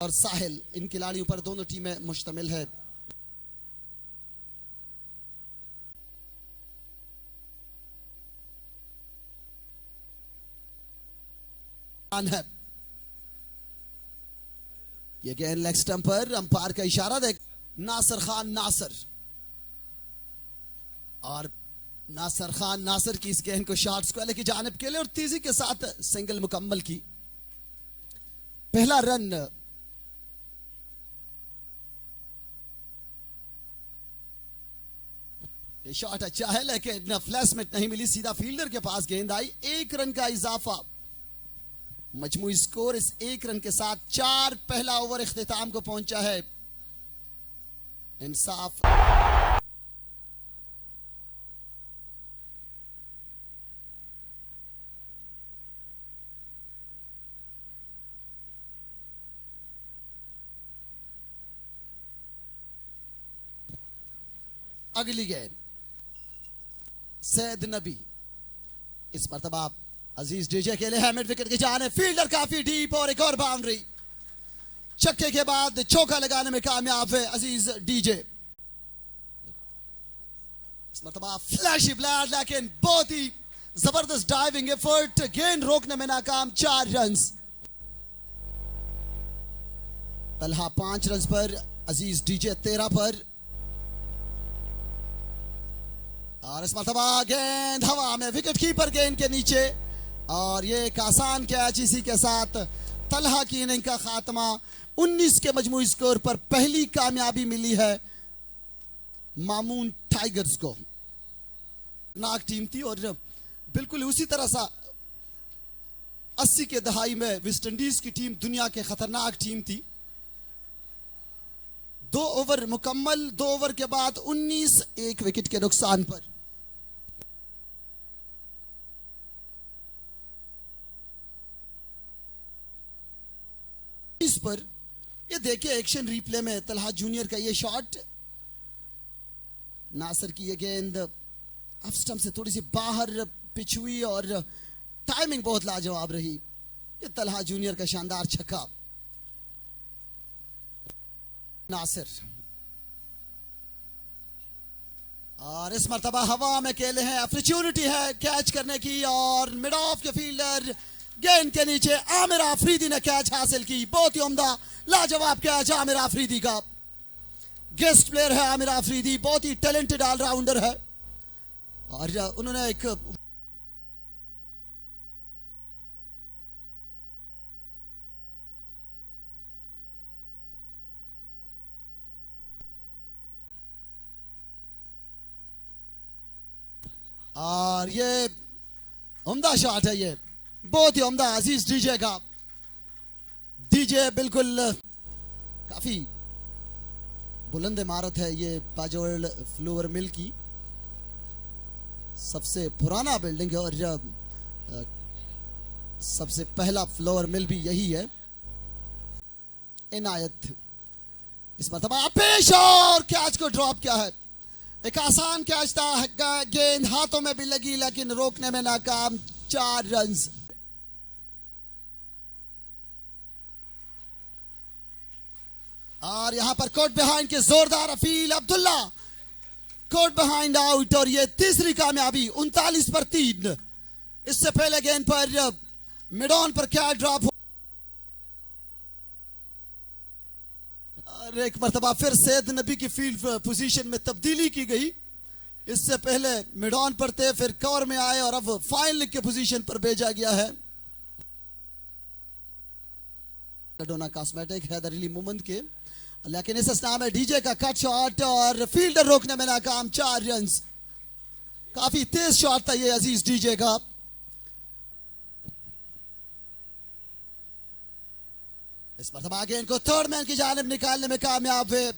और साहिल, इन खिलाड़ियों पर दोनों टीमें मुश्तमिल है। ये गेंद लेग स्टंप पर, अंपायर का इशारा देख नासिर खान नासिर, और नासिर खान नासिर की इस गेंद को शॉट स्क्वायर की जानिब के लिए और तेजी के साथ सिंगल मुकम्मल की। पहला रन ये शॉट अच्छा है लेकिन फ्लैशमेट नहीं मिली, सीधा फील्डर के पास गेंद आई। एक रन का इजाफा, मजमूई स्कोर इस एक रन के साथ 4। पहला ओवर इख्तिताम को पहुंचा है। इंसाफ अगली गेंद सैद नबी, इस मरतबा अजीज डीजे के लिए है मिड विकेट की जाने, फील्डर काफी डीप और एक और बाउंड्री। छक्के के बाद चौका लगाने में कामयाब है अजीज डीजे। इस मरतबा फ्लैशी ब्लैड लेकिन बहुत ही जबरदस्त डाइविंग एफर्ट, गेंद रोकने में नाकाम। 4 रन। तलहा 5 रन पर, अजीज डीजे 13 पर। और इस मरतबा गेंद हवा में, विकेट कीपर गेंद के नीचे, और ये एक आसान कैच। इसी के साथ तलहा की इनिंग का खात्मा। 19 के मजमूई स्कोर पर पहली कामयाबी मिली है मामून टाइगर्स को। नाक टीम थी और बिल्कुल उसी तरह सा 80 के दहाई में वेस्ट इंडीज की टीम दुनिया के खतरनाक टीम थी। 2 ओवर मुकम्मल, 2 ओवर के बाद 19, 1 विकेट के नुकसान पर। इस पर ये देखिए एक्शन रिप्ले में तलहा जूनियर का ये शॉट, नासिर की ये गेंद ऑफ स्टंप से थोड़ी सी बाहर पिच हुई और टाइमिंग बहुत लाजवाब रही। ये तलहा जूनियर का शानदार छक्का। नासिर, और इस मर्तबा हवा में खेले हैं, अपॉर्चुनिटी है कैच करने की, और मिड ऑफ के फील्डर गेंद के नीचे आमिर आफरीदी ने कैच हासिल की। बहुत ही उम्दा लाजवाब कैच आमिर आफरीदी का। गेस्ट प्लेयर है आमिर आफरीदी, बहुत ही टैलेंटेड ऑलराउंडर है, और उन्होंने एक और ये उम्दा शॉट है, ये बहुत ही उम्दा अजीज डीजे का। डीजे बिल्कुल काफी बुलंद इमारत है ये पाजोल फ्लोर मिल की, सबसे पुराना बिल्डिंग है और सबसे पहला फ्लोर मिल भी यही है। इनायत इस मरतबा पेश और कैच को ड्रॉप किया है। एक आसान कैच था, गेंद हाथों में भी लगी लेकिन रोकने में नाकाम। 4 रन। और यहां पर कोट बिहाइंड के जोरदार अपील, अब्दुल्ला कोट बिहाइंड आउट, और ये तीसरी कामयाबी। 39 पर 3। इससे पहले गेंद पर मिड ऑन पर कैच ड्रॉप, और एक मरतबा फिर सैयद नबी की फील्ड पोजीशन में तब्दीली की गई। इससे पहले मिड ऑन पर थे, फिर कवर में आए और अब फाइनल के पोजीशन पर भेजा गया है। डोना कॉस्मेटिक हैदर अली मोहम्मद के, लेकिन इस स्नाम में डीजे का कट शॉट और फील्डर रोकने में नाकाम। 4 रन। काफी तेज शॉट था ये अजीज डीजे का। इस मरतबा गेंद को थर्ड मैन की जानिब निकालने में कामयाब है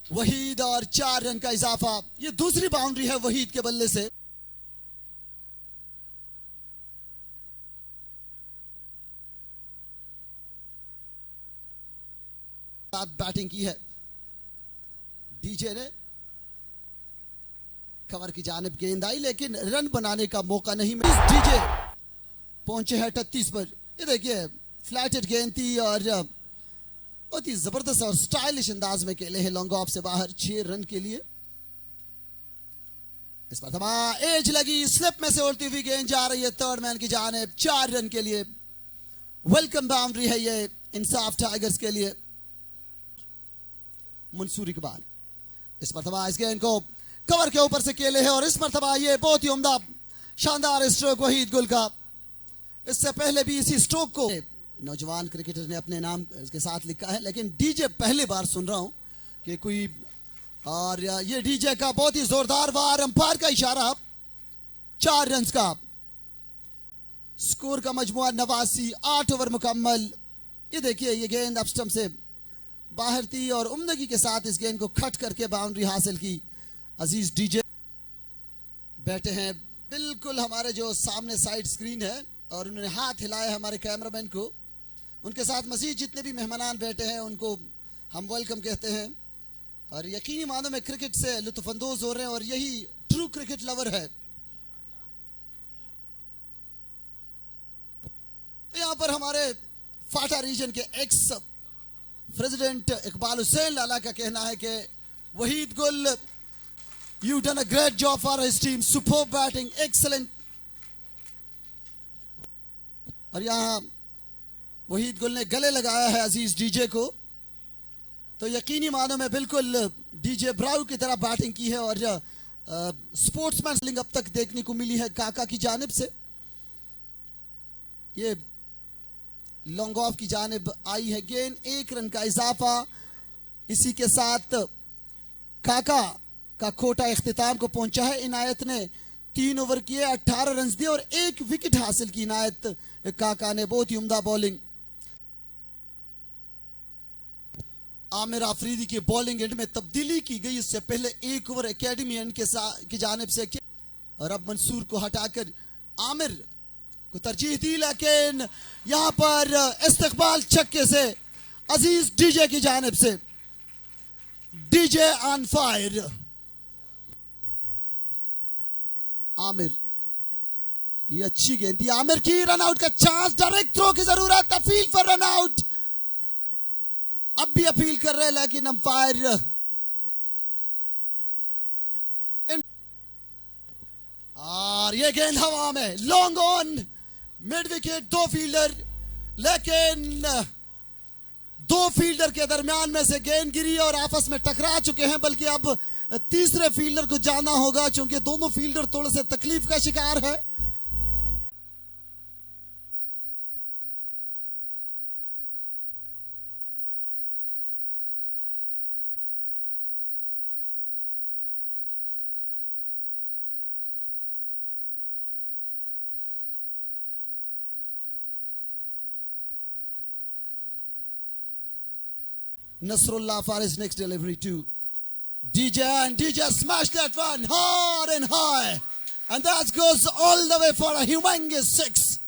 वहीद, और 4 रन का इजाफा। ये दूसरी बाउंड्री है वहीद के बल्ले से। बैटिंग की है डीजे ने, कवर की जानिब गेंद आई लेकिन रन बनाने का मौका नहीं मिला। डीजे पहुंचे हैं 38 पर। ये देखिए फ्लैटेड गेंद थी और बहुत ही जबरदस्त और स्टाइलिश अंदाज में खेले हैं लॉन्ग ऑफ से बाहर 6 रन के लिए। इस मरतबा एज लगी, स्लिप में से उड़ती हुई गेंद जा रही है थर्ड मैन की जानिब 4 रन के लिए। वेलकम बाउंड्री है ये इंसाफ टाइगर्स के लिए। मंसूर इकबाल इस मरतबा इस गेंद को कवर के ऊपर से खेले हैं और इस मरतबा ये बहुत ही उम्दा शानदार स्ट्रोक वहीद गुल का। इससे पहले भी इसी स्ट्रोक को नौजवान क्रिकेटर ने अपने नाम के साथ लिखा है, लेकिन डीजे पहली बार सुन रहा हूं कि कोई, और ये डीजे का बहुत ही जोरदार वार, अंपायर का इशारा, 4 रन का स्कोर का मजमुआ 89, 8 ओवर मुकम्मल। ये देखिए ये गेंद अप स्टंप से बाहर थी और उम्दगी के साथ इस गेंद को खट करके बाउंड्री हासिल की। अजीज डीजे बैठे हैं बिल्कुल हमारे जो सामने साइड स्क्रीन है और उन्होंने हाथ हिलाया हमारे कैमरामैन को। उनके साथ मजीद जितने भी मेहमान बैठे हैं उनको हम वेलकम कहते हैं और यकीनी मानों में क्रिकेट से लुत्फानंदोज हो रहे हैं और यही ट्रू क्रिकेट लवर है। यहां पर हमारे फाटा रीजन के एक्स प्रेसिडेंट इकबाल हुसैन लाला का कहना है कि वहीद गुल, you done a great job for his team, superb batting, excellent. और यहां वहीद गुल ने गले लगाया है अजीज डीजे को, तो यकीनी मानों में बिल्कुल डीजे ब्राउ की तरह बैटिंग की है और स्पोर्ट्समैन स्लिंग अब तक देखने को मिली है काका की जानिब से। ये लॉन्ग ऑफ की जानिब आई है गेंद, 1 रन का इजाफा। इसी के साथ काका का खोटा इख्तिताम को पहुंचा है। इनायत ने 3 ओवर किए, 18 रन दिए और 1 विकेट हासिल की। इनायत काका ने बहुत ही उम्दा बॉलिंग। आमिर आफरीदी की बॉलिंग एंड में तब्दीली की गई, इससे पहले 1 ओवर एकेडमी एंड की जानिब से और अब मंसूर को हटाकर आमिर को तरजीह दी, लेकिन यहां पर इस्तिकबाल छक्के से अजीज डीजे की जानिब से। DJ on fire. आमिर, ये अच्छी गेंद थी आमिर की, रन आउट का चांस, डायरेक्ट थ्रो की जरूरत, अपील फॉर रन आउट। अब भी अपील कर रहे हैं लेकिन अंपायर, और ये गेंद हवा में, long on, mid wicket, 2 fielder, लेकिन 2 फील्डर के दरमियान में से गेंद गिरी और आपस में टकरा चुके हैं, बल्कि अब तीसरे फील्डर को जाना होगा क्योंकि दोनों फील्डर थोड़े से तकलीफ का शिकार है। Nasrullah for his next delivery too. DJ, and DJ smashed that one hard and high. And that goes all the way for a humongous 6.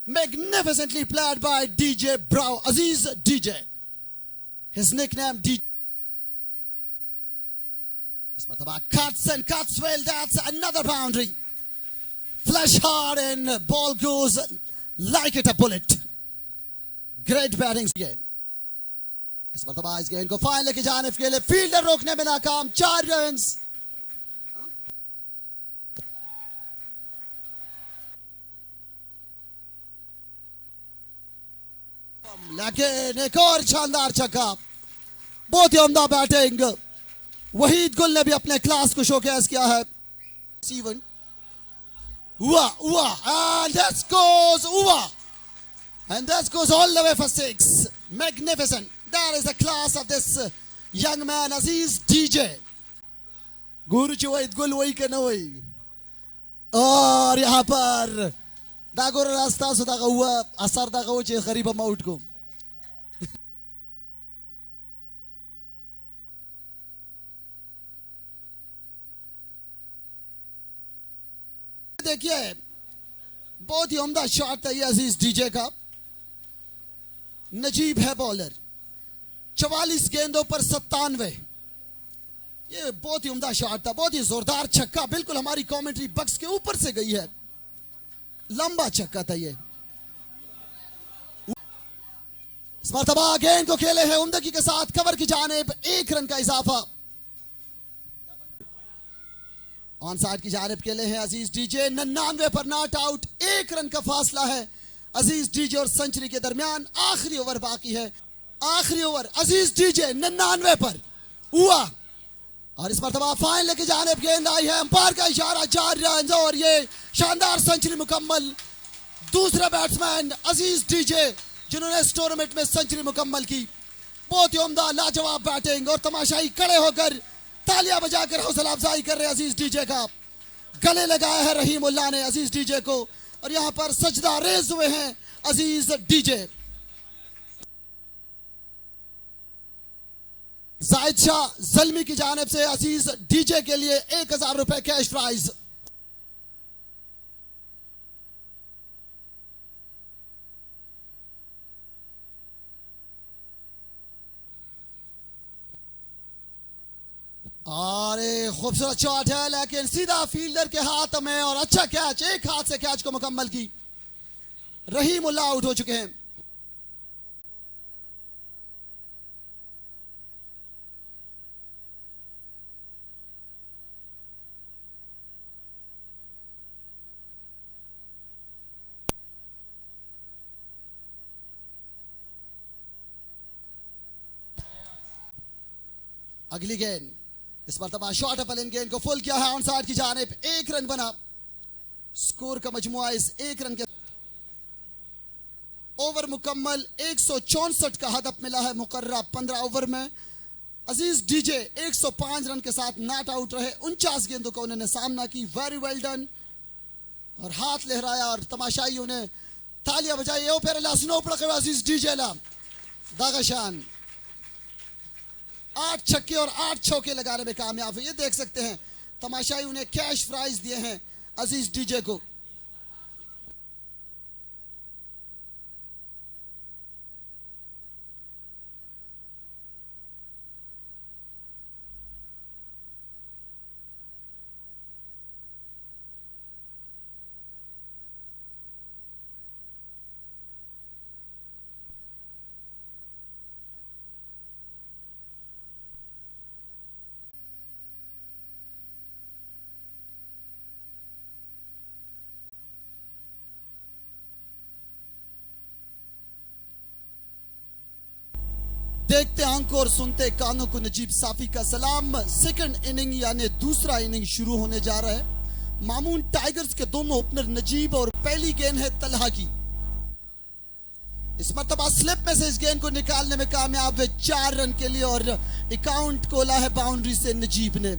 Magnificently played by DJ Brow, Aziz DJ. His nickname DJ. Cuts and cuts well, that's another boundary. Flash hard and ball goes like it a bullet. Great batting again. इस मरतबा इस गेंद को fine लेके जाने के लिए fielder रोकने में नाकाम, 4 रन। लेकिन एक और शानदार छक्का, बहुत ही उम्दा बैटिंग। वहीद गुल ने भी अपने क्लास को शोकेस किया है। सीवन and that goes and that goes all the way for 6. Magnificent. That is the class of this young man, Aziz DJ. गुरु वहीद गुल वही के न वही, और यहाँ पर दागोर रास्ता सुधागा हुआ असर दागा वो चे खरीब अमाउंट को। देखिए बहुत ही उम्दा शॉट था ये अजीज डीजे का। नजीब है बॉलर, 44 गेंदों पर 97। ये बहुत ही उम्दा शॉट था, बहुत ही जोरदार छक्का, बिल्कुल हमारी कमेंट्री बक्स के ऊपर से गई है। लंबा छक्का था ये। इस मरतबा गेंद को खेले हैं उम्दगी के साथ कवर की जानिब, 1 रन का इजाफा। ऑन साइड की जानिब खेले हैं अजीज डीजे, 99 पर नॉट आउट, 1 रन का फासला है अजीज डीजे और सेंचुरी के दरमियान। आखिरी ओवर बाकी है, आखिरी ओवर अजीज डीजे 99 पर हुआ और इस मरतबा फाइनल की जानिब गेंद आई है, अंपायर का इशारा, 4 रन और ये शानदार सेंचुरी मुकम्मल। दूसरा बैट्समैन अजीज डीजे जिन्होंने इस टूर्नामेंट में सेंचुरी मुकम्मल की। बहुत ही उम्दा लाजवाब बैटिंग और तमाशाई खड़े होकर तालियां बजाकर हौसला अफजाई कर रहे हैं अजीज डीजे का। गले लगाया है रहीमुल्लाह ने अजीज डीजे को और यहां पर सजदा रेज हुए हैं अजीज डीजे। जाहिद शाह जल्मी की जानिब से अजीज डीजे के लिए 1000 रुपए कैश प्राइज। अरे खूबसूरत शॉट है लेकिन सीधा फील्डर के हाथ में और अच्छा कैच, एक हाथ से कैच को मुकम्मल की। रहीमुल्लाह आउट हो चुके हैं। अगली गेंद, इस मरतबा शॉर्ट अप इन गेंद को फुल किया है ऑन साइड की जानिब, 1 रन बना। स्कोर का मजमुआ इस 1 रन के ओवर मुकम्मल 164 का हदफ मिला है मुकर्रर 15 ओवर में। अजीज डीजे 105 रन के साथ नॉट आउट रहे, 49 गेंदों का उन्होंने सामना की। वेरी वेल डन और हाथ लहराया और तमाशाई उन्हें तालियां बजाई। ओ पेरे लासनो पड़ के अजीज डीजे ला दागशान 8 छक्के और 8 चौके लगाने में कामयाब हुए। ये देख सकते हैं तमाशाई उन्हें कैश प्राइज दिए हैं अजीज डीजे को। देखते आंखों और सुनते कानों को नजीब साफी का सलाम। सेकंड इनिंग यानी दूसरा इनिंग शुरू होने जा रहा है। मामून टाइगर्स के दोनों ओपनर नजीब और पहली गेंद है तलहा की। इस मरतबा स्लिप में से इस गेंद को निकालने में कामयाब है 4 रन के लिए और अकाउंट खोला है बाउंड्री से नजीब ने।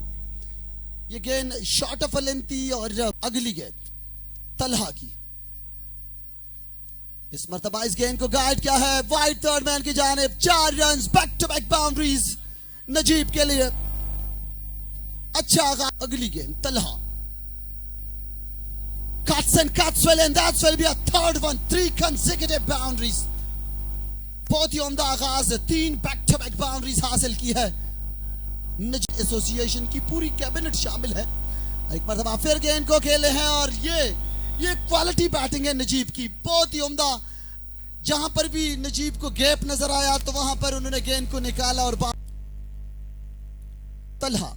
यह गेंद शॉर्ट ऑफ लेंथ थी और अगली गेंद तलहा की। इस मरतबा इस गेंद को गाइड किया है वाइड थर्ड मैन की जानिब, 4 run back to back boundaries Najib के लिए। अच्छा आगाज। अगली गेंद Talha, cuts and cuts well and that will be a third one, 3 consecutive boundaries। बहुत ही उम्दा आगाज, 3 बैक टू बैक बाउंड्रीज हासिल की है। नजीब एसोसिएशन की पूरी कैबिनेट शामिल है। एक मरतबा फिर गेंद को खेले हैं और ये क्वालिटी बैटिंग है नजीब की, बहुत ही उम्दा। जहां पर भी नजीब को गैप नजर आया तो वहां पर उन्होंने गेंद को निकाला और तलहा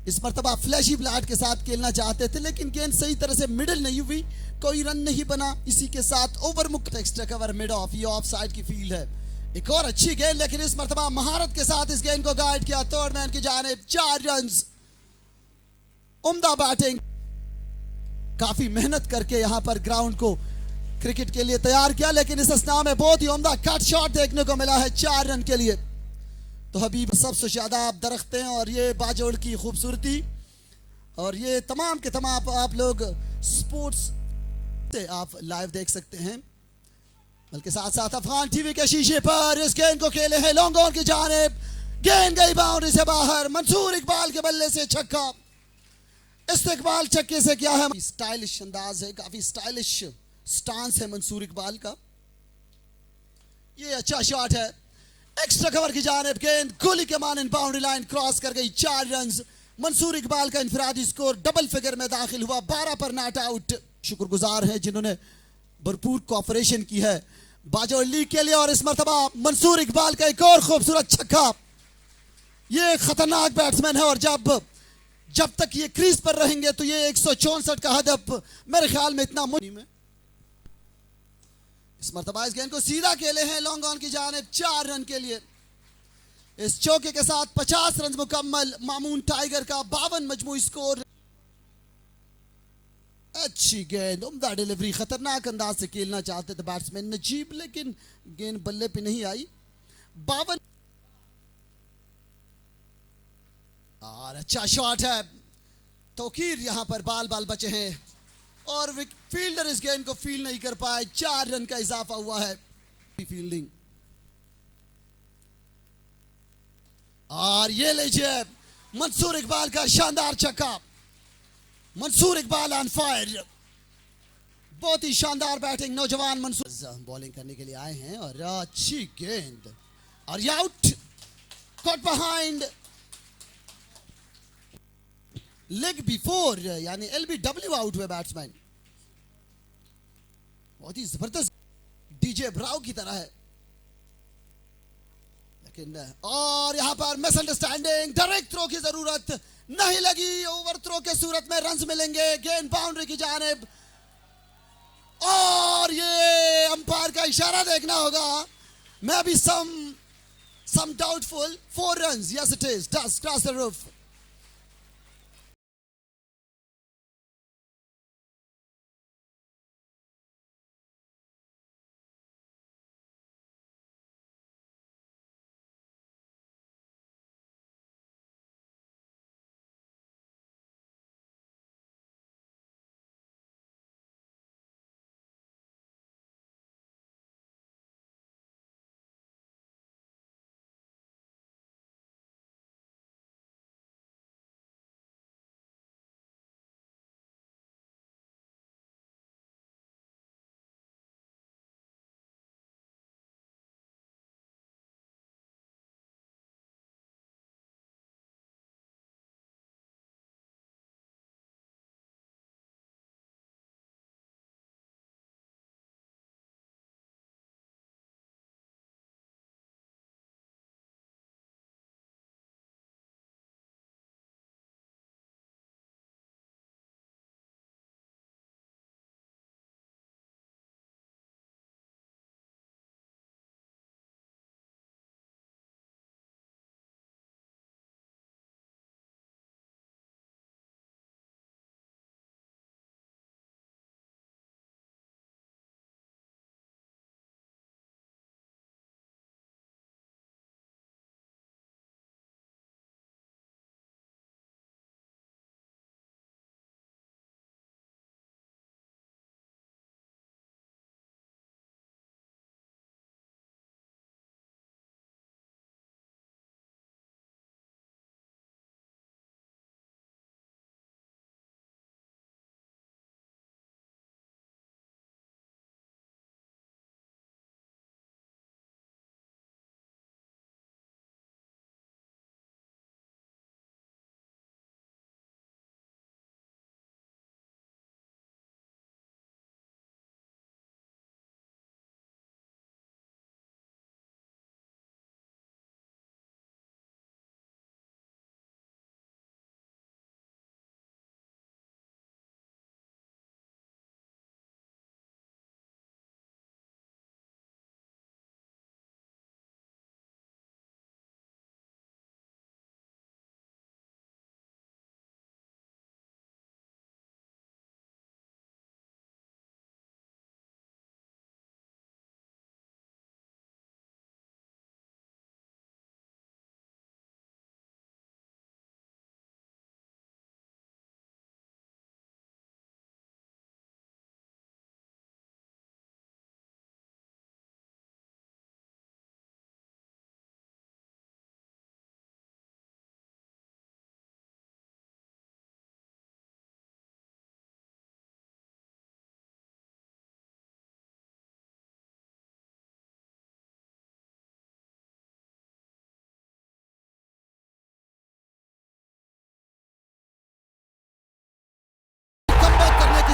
इस मरतबा फ्लैशी ब्लैट के साथ खेलना चाहते थे लेकिन गेंद सही तरह से मिडल नहीं हुई, कोई रन नहीं बना। इसी के साथ ओवर मुक्त एक्स्ट्रा कवर मिड ऑफ, ये ऑफ साइड की फील्ड है। एक और अच्छी गेंद लेकिन इस मरतबा महारत के साथ इस गेंद को गाइड किया थर्ड मैन की जानिब, 4 रन। उम्दा बैटिंग, काफी मेहनत करके यहां पर ग्राउंड को क्रिकेट के लिए तैयार किया लेकिन इस असना में बहुत ही उम्दा कट शॉट देखने को मिला है 4 रन के लिए। तो हबीब सबसे ज्यादा आप दरख्त हैं और ये बाजोड़ की खूबसूरती और ये तमाम के तमाम आप लोग स्पोर्ट्स से आप लाइव देख सकते हैं, बल्कि साथ साथ अफगान टीवी के शीशे पर इस गेंद को खेले हैं लॉन्ग ऑन की जानिब, गेंद गई बाउंड्री से बाहर। मंसूर इकबाल के बल्ले से छक्का। इस्तेकबाल छक्के से क्या है, स्टाइलिश अंदाज है, काफी स्टाइलिश स्टांस है मंसूर इकबाल का। ये अच्छा शॉट है, एक्स्ट्रा कवर की जानिब गेंद गोली के मान बाउंड्री लाइन क्रॉस कर गई, 4 रन। मंसूर इकबाल का इंफरादी स्कोर डबल फिगर में दाखिल हुआ, 12 पर नॉट आउट। शुक्रगुजार हैं जिन्होंने भरपूर कोऑपरेशन की है बाजोर लीग के लिए और इस मर्तबा मंसूर इकबाल का एक और खूबसूरत छक्का। ये खतरनाक बैट्समैन है और जब तक ये क्रीज पर रहेंगे तो ये 164 का हदफ मेरे ख्याल में इतना में। इस मर्तबा इस गेंद को सीधा खेले हैं लॉन्ग ऑन की जानिब 4 रन के लिए। इस चौके के साथ 50 रन मुकम्मल। मामून टाइगर का 52 मजमूई स्कोर। अच्छी गेंद, उम्दा डिलीवरी, खतरनाक अंदाज से खेलना चाहते थे बैट्समैन नजीब, लेकिन गेंद बल्ले पे नहीं आई। 52 और अच्छा शॉट है। तौकीर यहां पर बाल बचे हैं और फील्डर इस गेंद को फील्ड नहीं कर पाए। 4 रन का इजाफा हुआ है। फील्डिंग और ये लीजिए मंसूर इकबाल का शानदार छक्का। Mansoor Iqbal on fire. बहुत ही शानदार बैटिंग नौजवान मंसूर बॉलिंग करने के लिए आए हैं और अच्छी गेंद और ये out. Caught behind leg before, यानी एलबीडब्ल्यू आउट हुए बैट्समैन। बहुत ही जबरदस्त डीजे ब्राउ की तरह है, लेकिन और यहां पर मिसअंडरस्टैंडिंग। डायरेक्ट थ्रो की जरूरत नहीं लगी। ओवर थ्रो के सूरत में रन्स मिलेंगे। गेंद बाउंड्री की जानिब और ये अंपायर का इशारा देखना होगा। मैं भी some doubtful. 4 runs. Yes, it is. Does cross the roof.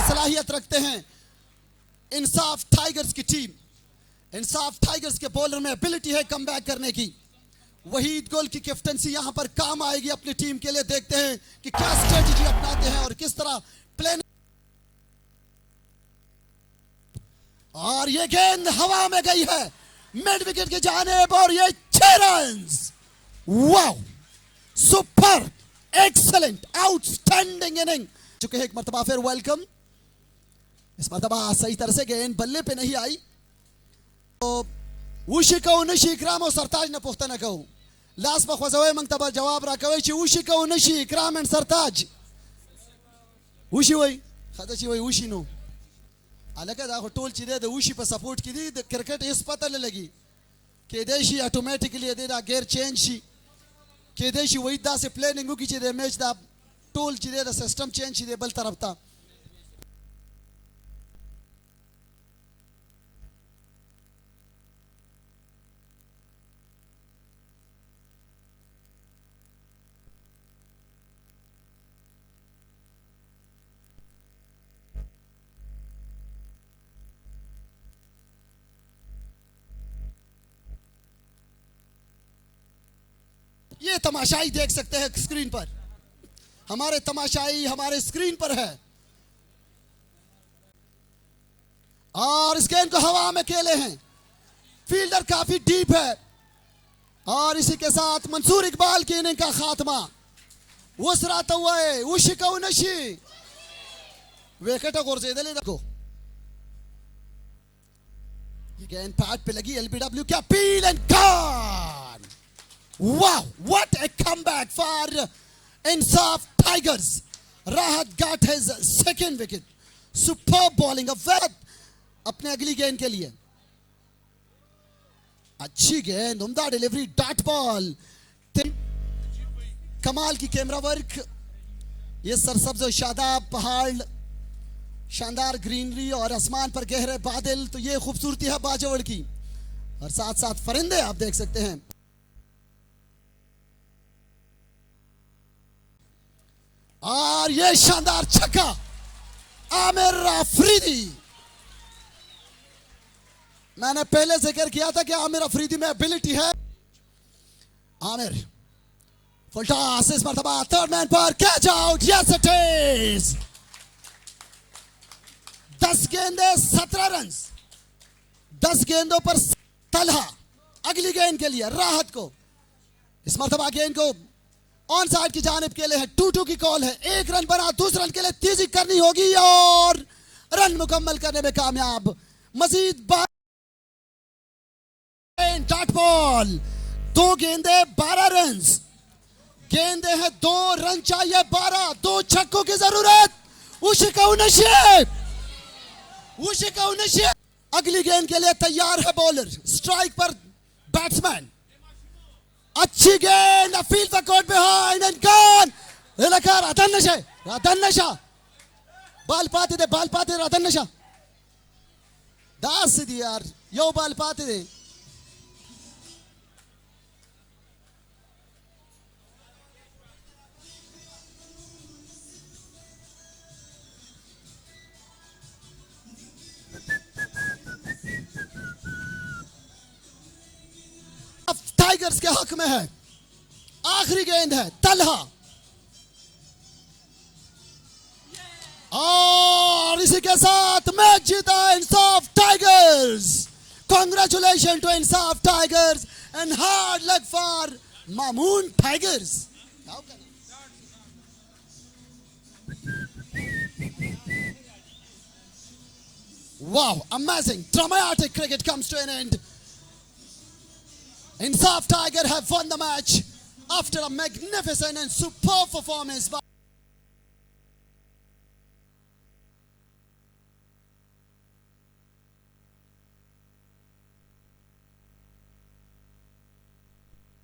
सलाहियत रखते हैं इंसाफ टाइगर्स की टीम। इंसाफ टाइगर्स के बॉलर में एबिलिटी है कम बैक करने की। वहीद गोल की कैप्टनसी यहां पर काम आएगी अपनी टीम के लिए। देखते हैं कि क्या स्ट्रेटजी अपनाते हैं और किस तरह प्लान। और ये गेंद हवा में गई है मिड विकेट की जानिब और ये 6 runs. Wow, super, excellent, outstanding inning चुके हैं। एक मरतबा फिर वेलकम। इस मरतबा सही तरह से गेंद बल्ले पे नहीं आई तो उशी को नशी इकराम और सरताज ने पुख्ता न कहूं लास्ट में ख्वजवे मंगतबा जवाब रहा कवे ची उशी को नशी इकराम एंड सरताज उशी वही खदची वही उशी नो अलग दा टोल चिदे द उशी पर सपोर्ट की दी क्रिकेट इस पता लगी कि देशी ऑटोमेटिकली दे दा गेयर चेंज शी कि देशी वही दा से प्लानिंग की चिदे मैच दा टोल चिदे दा सिस्टम चेंज चिदे बल तरफ था। ये तमाशाई देख सकते हैं स्क्रीन पर, हमारे तमाशाई हमारे स्क्रीन पर है और इस गेंद को हवा में खेले हैं। फील्डर काफी डीप है और इसी के साथ मंसूर इकबाल की इनिंग का खात्मा। वसराता हुआ है उशिका नशी विकेट और जेदले को ये गेंद पैड पे लगी। एलबीडब्ल्यू क्या पील and gone. Wow, what a comeback for Insaf Tigers. Rahat got his second wicket. Superb bowling. अवैध अपने अगली गेंद के लिए अच्छी गेंद, उम्दा डिलीवरी, डॉट बॉल, कमाल की कैमरा वर्क। ये सरसब्ज और शादाब पहाड़, शानदार ग्रीनरी और आसमान पर गहरे बादल, तो ये खूबसूरती है बाजवड़ की। और साथ साथ परिंदे आप देख सकते हैं। और ये शानदार छक्का आमिर अफरीदी। मैंने पहले जिक्र किया था कि आमिर अफरीदी में एबिलिटी है। आमिर फुल टॉस, इस मरतबा थर्ड मैन पर catch out. Yes it is. 10 गेंदे 17 रन, 10 गेंदों पर तलहा अगली गेंद के लिए राहत को। इस मरतबा गेंद को ऑन साइड की जानिब के लिए है। 2-2 की कॉल है। 1 रन बना, दूसरे रन के लिए तेजी करनी होगी और रन मुकम्मल करने में कामयाब। मजीद डॉट बॉल, 2 गेंदे 12 रन। गेंदे हैं 2 रन चाहिए 12, 2 छक्कों की जरूरत। अगली गेंद के लिए तैयार है बॉलर। स्ट्राइक पर बैट्समैन। अच्छी गेंद, field the court behind and gone. इलाका राधन नशा बाल पाते राधन नशा दास दी यार यो बाल पाते दे। टाइगर्स के हक में है। आखिरी गेंद है तलहा और इसी के साथ मैच जीता Insaf tigers. Congratulation to Insaf tigers and hard luck for Mamun tigers. Wow, amazing, dramatic cricket comes to an end. Insaf Tiger have won the match after a magnificent and superb performance by